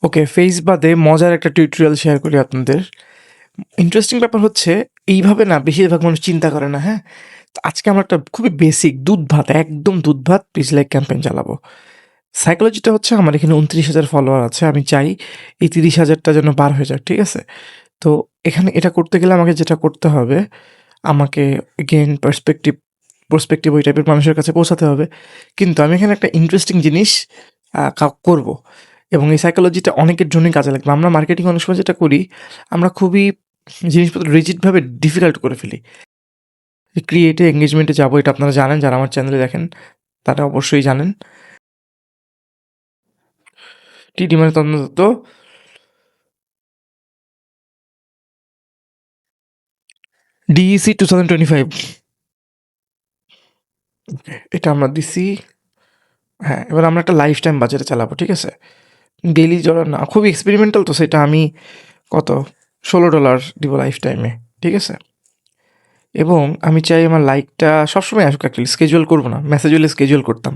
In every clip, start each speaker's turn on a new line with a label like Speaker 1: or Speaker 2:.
Speaker 1: ওকে, face বাদে মজার একটা টিউটোরিয়াল শেয়ার করি আপনাদের। ইন্টারেস্টিং ব্যাপার হচ্ছে এইভাবে না বেশিরভাগ মানুষ চিন্তা করে না, হ্যাঁ? তো আজকে আমরা একটা খুবই বেসিক দুধ ভাত, একদম দুধ ভাত পেজ লাইক ক্যাম্পেইন চালাবো। সাইকোলজিটা হচ্ছে আমার এখানে ২৯,০০০ ফলোয়ার আছে। আমি চাই এই ৩০,০০০টা যেন পার হয়ে যাক, ঠিক আছে? তো এখানে এটা করতে গেলে আমাকে যেটা করতে হবে, আমাকে এগেইন পার্সপেক্টিভ ওই টাইপের মানুষের কাছে পৌঁছাতে হবে। কিন্তু আমি এখানে একটা ইন্টারেস্টিং জিনিস করব। এবং এই সাইকোলজিটা অনেকের জন্যই কাজে লাগবে। আমরা মার্কেটিং অনেক সময় যেটা করি, আমরা খুবই জিনিসপত্র রিজিডভাবে ডিফিকাল্ট করে ফেলি। ক্রিয়েটে এনগেজমেন্টে যাবো, এটা আপনারা জানেন, যারা আমার চ্যানেলে দেখেন তারা অবশ্যই জানেন। টিডি মানে তন্ময় দত্ত। ডিইসি 2025। ওকে, এটা আমরা দিছি। হ্যাঁ, এবার আমরা একটা লাইফ টাইম বাজেটে চালাবো, ঠিক আছে? ডেইলি জড়া না, খুবই এক্সপেরিমেন্টাল, তো সেটা আমি কত $16 দিব লাইফ টাইমে, ঠিক আছে? এবং আমি চাই আমার লাইকটা সবসময় আসুক, অ্যাকচুয়ালি স্কেজুয়াল করবো না, মেসেজ হলে স্কেজুয়াল করতাম।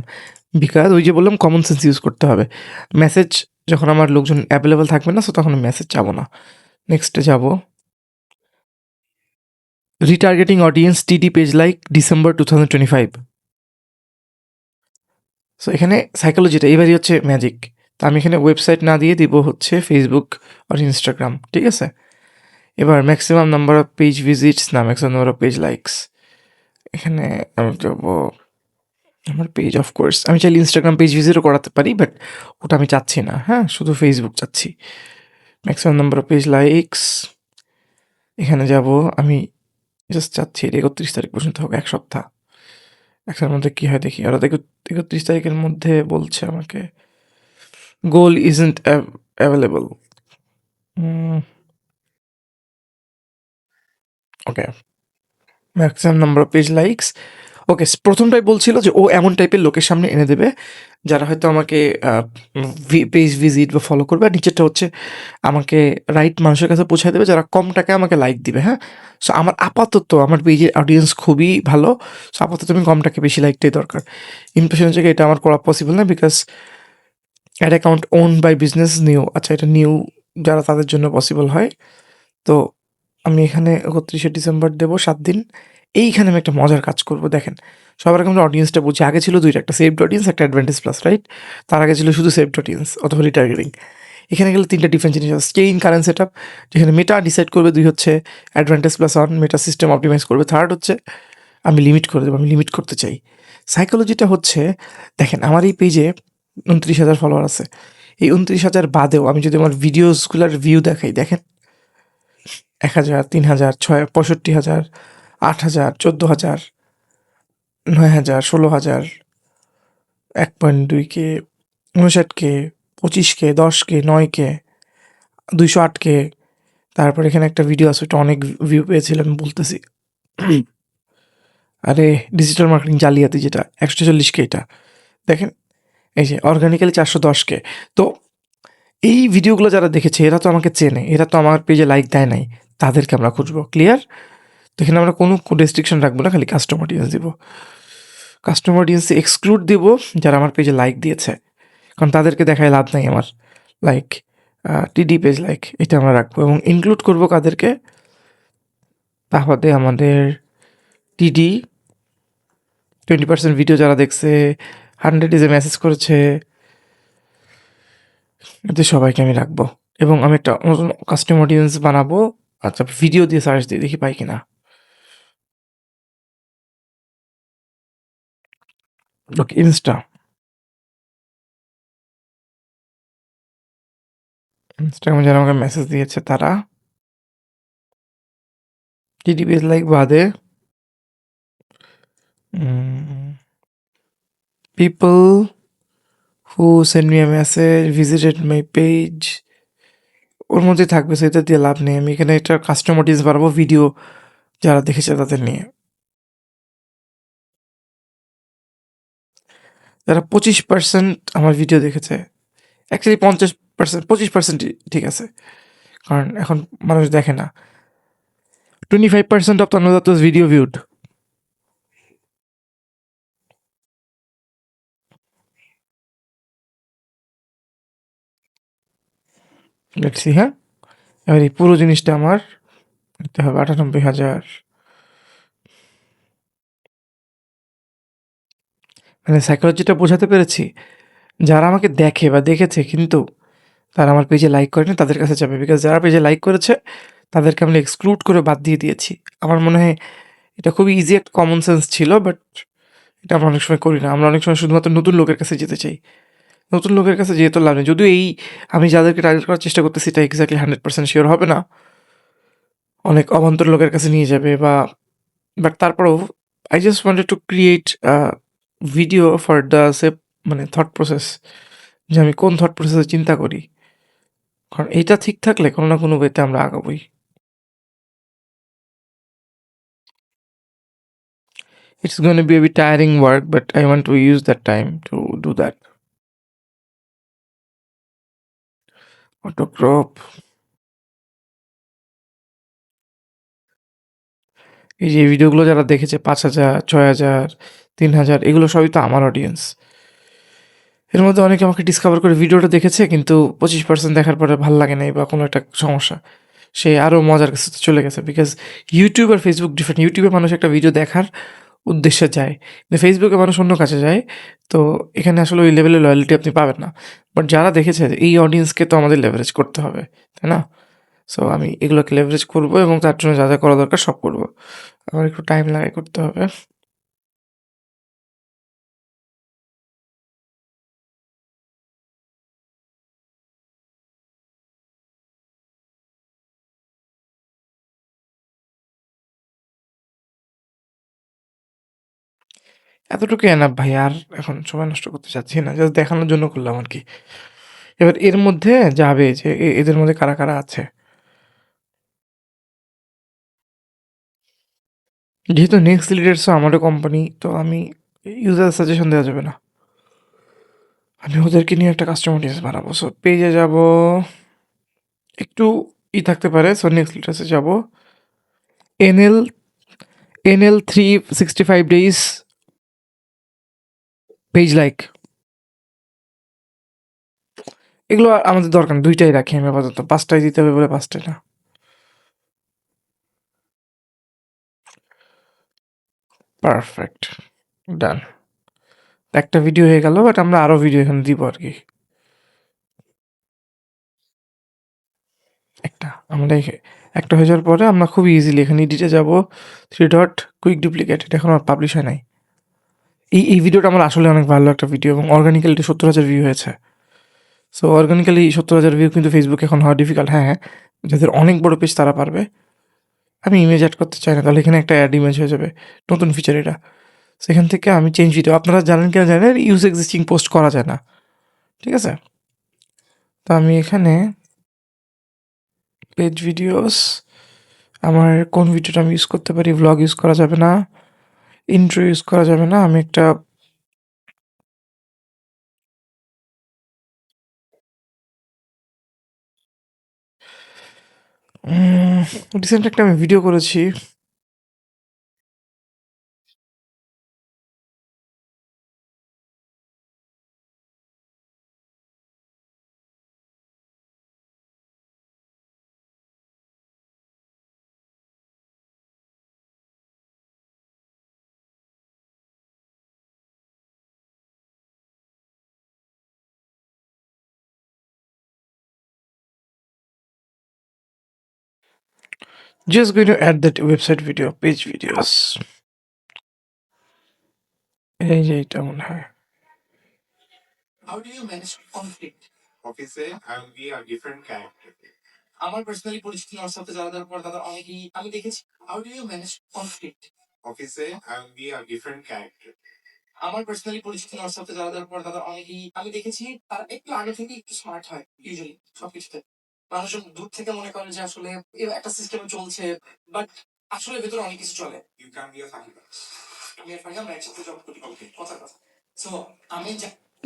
Speaker 1: বিকজ ওই যে বললাম, কমন সেন্স ইউজ করতে হবে। মেসেজ যখন আমার লোকজন অ্যাভেলেবেল থাকবে না, সো তখন মেসেজ যাবো না। নেক্সটে যাব, রিটার্গেটিং অডিয়েন্স টিডি পেজ লাইক ডিসেম্বর 2025। সো এখানে সাইকোলজিটা এবারই হচ্ছে ম্যাজিক। তা আমি এখানে ওয়েবসাইট না দিয়ে দিব হচ্ছে ফেসবুক আর ইনস্টাগ্রাম, ঠিক আছে? এবার maximum number of page visits না maximum number of page likes. এখানে আমি যাবো আমার পেজ, অফকোর্স আমি চাইলে ইনস্টাগ্রাম পেজ ভিজিটও করাতে পারি, বাট ওটা আমি চাচ্ছি না, হ্যাঁ, শুধু ফেসবুক চাচ্ছি। Maximum number of page likes, এখানে যাব আমি, জাস্ট চাচ্ছি এটা ৩১ তারিখ পর্যন্ত হোক, এক সপ্তাহ। একটার মধ্যে কী হয় দেখি। আর ৩১ তারিখের মধ্যে বলছে আমাকে goal isn't available. Okay, maximum number of page likes. Okay, প্রথমটাই বলছিল যে ও এমন টাইপের লোকের সামনে এনে দেবে যারা হয়তো আমাকে পেজ ভিজিট বা ফলো করবে, আর নিচেরটা হচ্ছে আমাকে রাইট মানুষের কাছে পৌঁছায় দেবে যারা কম টাকায় আমাকে লাইক দিবে, হ্যাঁ? সো আমার আপাতত আমার পেজের অডিয়েন্স খুবই ভালো। সো আপাতত আমি কম টাকায় বেশি লাইকটাই দরকার। ইমপ্রেশনের জায়গায় এটা আমার করা পসিবল না, because ad account own by business new, আচ্ছা এটা নিউ যারা তাদের জন্য পসিবল হয়। তো আমি এখানে ৩১ ডিসেম্বর দেবো ৭ দিন। এইখানে আমি একটা মজার কাজ করব, দেখেন। সবার আগে আমরা অডিয়েন্সটা বুঝি। আগে ছিল ২টা, একটা সেভড অডিয়েন্স, একটা অ্যাডভান্টেজ প্লাস, রাইট? তার আগে ছিল শুধু সেভড অডিয়েন্স অথবা রিটার্গেটিং। এখানে গেলে ৩টা ডিফারেন্ট জিনিস আছে। চেইন কারেন্ট সেটআপ, যেখানে মেটা ডিসাইড করবে, ২ হচ্ছে advantage plus on, Meta system optimise করবে। থার্ড হচ্ছে আমি লিমিট করে দেবো, আমি লিমিট করতে চাই। সাইকোলজিটা হচ্ছে, দেখেন আমার এই পেজে ২৯,০০০ ফলোয়ার আছে। এই ২৯,০০০ বাদেও আমি যদি আমার ভিডিওসগুলোর ভিউ দেখাই, দেখেন ১,০০০, ৩,০০০, ৬৫,০০০, ৮,০০০, ১৪,০০০, ৯,০০০, ১৬,০০০, ১.২K, ৫৯K, ২৫K, ১০K, ৯K, ২০৮K। তারপর এখানে একটা ভিডিও আছে, ওটা অনেক ভিউ পেয়েছিল, আমি বলতেছি। আরে ডিজিটাল মার্কেটিং জালিয়াতি, যেটা ১৪০K, এটা দেখেন। এই যে অর্গানিক্যালি ৪১০K। তো এই ভিডিওগুলো যারা দেখেছে এরা তো আমাকে চেনে, এরা তো আমার পেজে লাইক দেয় নাই, তাদেরকে আমরা খুঁজবো। ক্লিয়ার? তো এখানে আমরা কোনো রেস্ট্রিকশন রাখবো না, খালি কাস্টম অডিয়েন্স দিব। কাস্টম অডিয়েন্স এক্সক্লুড দিব যারা আমার পেজে লাইক দিয়েছে, কারণ তাদেরকে দেখায় লাভ নাই আমার। লাইক টিডি পেজ লাইক, এটা আমরা রাখবো। এবং ইনক্লুড করবো কাদেরকে, তাহলে আমাদের টিডি 20% ভিডিও যারা দেখছে, 100 ইজে মেসেজ করেছে, এদের সবাইকে আমি রাখবো। এবং আমি একটা নতুন কাস্টম অডিয়েন্স বানাবো। আচ্ছা, ভিডিও দিয়ে সার্চ দিয়ে দেখি পাই কিনা। ওকে, ইনস্টাগ্রামে যারা আমাকে মেসেজ দিয়েছে তারা টিডি পেজ লাইক বাদে people who send me a message visited my page, ওর মধ্যে থাকবে, সেটা দিয়ে লাভ নেই। আমি এখানে একটা কাস্টম অডিয়েন্স বানাবো ভিডিও যারা দেখেছে তাদের নিয়ে, যারা 25% আমার ভিডিও দেখেছে। অ্যাকচুয়ালি 50%, 25% ঠিক আছে, কারণ এখন মানুষ দেখে না। 25% of Tanmoy video viewed. Let's see, হ্যাঁ? এবার এই পুরো জিনিসটা আমার করতে হবে ৯৮,০০০। মানে সাইকোলজিটা বোঝাতে পেরেছি? যারা আমাকে দেখে বা দেখেছে কিন্তু তারা আমার পেজে লাইক করেনি তাদের কাছে যাবে। বিকজ যারা পেজে লাইক করেছে তাদেরকে আমি এক্সক্লুড করে বাদ দিয়ে দিয়েছি। আমার মনে হয় এটা খুবই ইজি একটা কমন সেন্স ছিল, বাট এটা আমরা অনেক সময় করি না। আমরা অনেক সময় শুধুমাত্র নতুন লোকের কাছে যেতে চাই। নতুন লোকের কাছে যেয়ে তো লাভ নেই। যদিও এই আমি যাদেরকে টার্গেট করার চেষ্টা করতেছি এটা এক্সাক্টলি 100% শিওর হবে না। অনেক অবান্তর লোকের কাছে নিয়ে যাবে বা বাট তারপরেও I just wanted to create video for the shape মানে থট প্রসেস, যে আমি কোন থট প্রসেসে চিন্তা করি। কারণ এইটা ঠিক থাকলে কোনো না কোনো ওয়েতে আমরা আগাবোই। It's gonna be a bit tiring work, but I want to use that time to do that. Autocrop. এই যে ভিডিওগুলো যারা দেখেছে ৫,০০০, ৬,০০০, ৩,০০০ এগুলো সবই তো আমার অডিয়েন্স। এর মধ্যে অনেকে আমাকে ডিসকভার করে ভিডিওটা দেখেছে কিন্তু ২৫% দেখার পরে ভাল লাগে নাই বা কোনো একটা সমস্যা। সে আরও মজার কাছে চলে গেছে। বিকজ ইউটিউব আর ফেসবুক ডিফারেন্ট। ইউটিউবে মানুষ একটা ভিডিও দেখার উদ্দেশ্যে যায়। কিন্তু ফেসবুকে মানুষ অন্য কাজে যায়। তো এখানে আসলে ওই লেভেলের লয়ালিটি আপনি পাবেন না। বাট যারা দেখেছে এই অডিয়েন্সকে তো আমাদের লেভারেজ করতে হবে, তাই না? সো আমি এগুলোকে লেভারেজ করবো এবং তার জন্য যা করা দরকার সব করবো। আমার একটু টাইম লাগাই করতে হবে। এতটুকু এনাফ ভাই, আর এখন সময় নষ্ট করতে চাচ্ছি না। জাস্ট দেখানোর জন্য করলাম আরকি। এবার এর মধ্যে যাবে যে এদের মধ্যে কারা, কারা আছে। যেহেতু নেক্সট লিডার্সও আমারও কোম্পানি, তো আমি ইউজার সাজেশন দেওয়া যাবে না। আমি ওদেরকে নিয়ে একটা কাস্টমার ডিস বানাবো। সো পেজে যাবো, একটু থাকতে পারে। সো নেক্সট লিডার্সে যাবো। NL, NL 365 days page like. এগুলো আমাদের দরকার না, ২টাই রাখি আমি আপাতত। ৫টাই দিতে হবে বলে ৫টাই না। পারফেক্ট, ডান। একটা ভিডিও হয়ে গেল, বাট আমরা আরও ভিডিও এখানে দিব আরকি। আমরা একটা হয়ে যাওয়ার পরে আমরা খুব ইজিলি এখানে এডিটে যাবো। 3 ডট কুইক ডুপ্লিকেট, এটা এখন আর পাবলিশ হয় নাই। এই ভিডিওটা আমার আসলে অনেক ভালো একটা ভিডিও এবং অর্গানিক্যালি ৭০,০০০ ভিউ হয়েছে। সো অর্গানিক্যালি ৭০,০০০ ভিউ কিন্তু ফেসবুক এখন হওয়া ডিফিকাল্ট। হ্যাঁ, যাদের অনেক বড় পেজ তারা পারবে। আমি ইমেজ অ্যাড করতে চাই না, তাহলে এখানে একটা অ্যাড ইমেজ হয়ে যাবে। নতুন ফিচার এটা। সেখান থেকে আমি চেঞ্জ ভিডিও, আপনারা জানেন কিনা জানেন না, ইউজ এক্সিস্টিং পোস্ট করা যায় না। ঠিক আছে? তো আমি এখানে পেজ ভিডিওস, আমার কোন ভিডিওটা আমি ইউজ করতে পারি? ভ্লগ ইউজ করা যাবে না, ইন্ট্রো ইউজ করা যাবে না। আমি একটা রিসেন্ট একটা আমি ভিডিও করেছি। Just going to add that website video, page videos. এই যে এটা মনে হয়। How do you manage conflict?
Speaker 2: অফিসে আমি বি আর ডিফারেন্ট ক্যারেক্টার।
Speaker 1: আমার পার্সোনালি পরিচিত আমার সাথে যারা যারা পরে তাদের অনেকেই আমি দেখেছি। How do you manage conflict?
Speaker 2: অফিসে আমি বি আর ডিফারেন্ট ক্যারেক্টার।
Speaker 1: আমার পার্সোনালি পরিচিত আমার সাথে যারা যারা পরে তাদের অনেকেই আমি দেখেছি তারা একটু আগে থেকে একটু স্মার্ট হয় ইউজুয়ালি সবকিছুতে। মানুষজন দূর থেকে মনে করে যে আসলে একটা সিস্টেমে চলছে, বাট আসলে ভেতরে অনেক কিছু চলে।
Speaker 2: ইউ ক্যান বি আ ফাকিবা।
Speaker 1: আমি আর ফাইনাল একসাথে জব করি। ওকে, কথার কথা। সো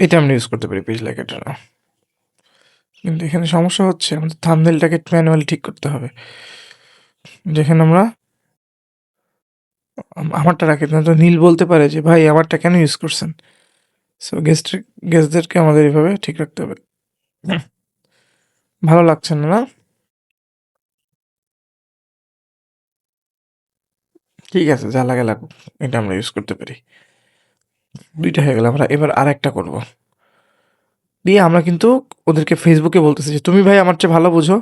Speaker 1: এটা আমরা ইউজ করতে পারি পেজ লাইক এটা না। কিন্তু এখানে সমস্যা হচ্ছে আমাদের থাম্বনেলটাকে ম্যানুয়ালি ঠিক করতে হবে। যেখানে আমরা আমারটা রাখি না, তো নীল বলতে পারে যে ভাই আমারটা কেন ইউজ করছেন। সো গেস্টদেরকে আমাদের এভাবে ঠিক রাখতে হবে। ভালো লাগছে না, না? ঠিক আছে, যা লাগে লাগুক। এটা আমরা ইউজ করতে পারি। ২ টা হয়ে গেল। আমরা এবার আরেকটা করব। দিয়ে আমরা কিন্তু ওদেরকে ফেসবুকে বলতেছি যে, "তুমি ভাই আমার চেয়ে ভালো বোঝো।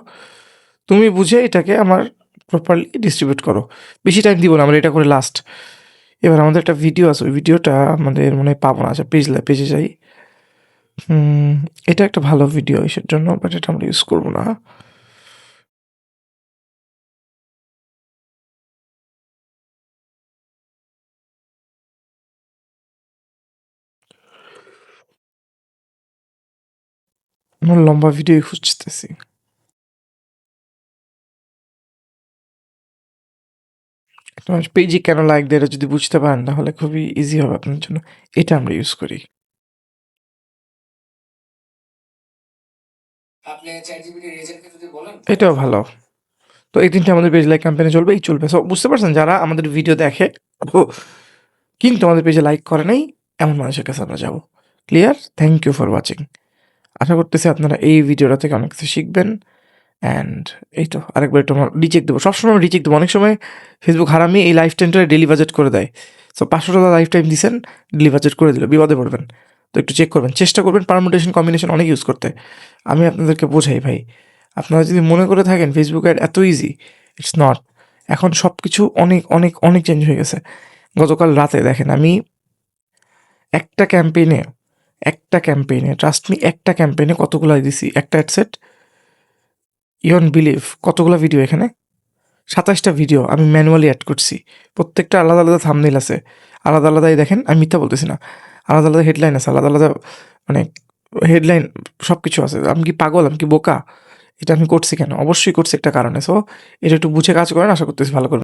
Speaker 1: তুমি বুঝে এটাকে আমার প্রপারলি ডিস্ট্রিবিউট করো।" বেশি টাইম দিব না, আমরা এটা করে লাস্ট। এবার আমাদের একটা ভিডিও আছে, ওই ভিডিওটা আমাদের মনে হয় পাবো না। আচ্ছা পেজে যাই। হুম, এটা একটা ভালো ভিডিও ইসের জন্য, বাট এটা আমরা ইউজ করব না। আমরা লম্বা ভিডিওই খুঁজতেছি। একটা মানুষ পেজে কেন লাইক দেয় এটা যদি বুঝতে পারেন তাহলে খুবই ইজি হবে আপনার জন্য। এটা আমরা ইউজ করি।
Speaker 3: আপনি ChatGPT এর এজেন্টকে যদি বলেন
Speaker 1: এটাও ভালো। তো এই ৩ টে আমাদের পেজ লাইক ক্যাম্পেইনে চলবে, এই চলবে। সো বুঝতে পারছেন যারা আমাদের ভিডিও দেখে ও কিন্তু আমাদের পেজে লাইক করে নাই, এমন মানুষের কাছে আমরা যাবো। Clear? Thank you for watching. আশা করতেছি আপনারা এই ভিডিওটা থেকে অনেক কিছু শিখবেন। অ্যান্ড এই তো আরেকবার একটু আমরা রিচেক দেবো। সবসময় আমরা রিচেক দেবো। অনেক সময় ফেসবুক হারামি এই লাইফ টাইমটা ডেইলি বাজেট করে দেয়। সো $500 লাইফ টাইম দিছেন, ডেইলি বাজেট করে দিল। বিপদে পড়বেন। তো একটু চেক করবেন। চেষ্টা করবেন পারমুটেশন কম্বিনেশন অনেক ইউজ করতে। আমি আপনাদেরকে বোঝাই ভাই। আপনারা যদি মনে করে থাকেন ফেসবুক অ্যাড এত ইজি, ইটস নট। এখন সবকিছু অনেক, অনেক, অনেক চেঞ্জ হয়ে গেছে। গতকাল রাতে দেখেন আমি একটা ক্যাম্পেইনে ট্রাস্ট মি একটা ক্যাম্পেইনে কতগুলা দিছি? একটা ad set, you won't believe কতগুলা ভিডিও এখানে? ২৭ টা ভিডিও আমি ম্যানুয়ালি এড করছি। প্রত্যেকটা আলাদা, আলাদা থাম্বনেইল আছে। আলাদা, আলাদাই দেখেন, আমি মিথ্যা বলতেছি না। আলাদা, আলাদা হেডলাইন আছে, আলাদা, আলাদা মানে হেডলাইন সবকিছু আছে। আমি কি পাগল? আমি কি বোকা? এটা আমি করছি কেন? অবশ্যই করছি একটা কারণে। সো এটা একটু বুঝে কাজ করেন, আশা করতেছি ভালো করবেন।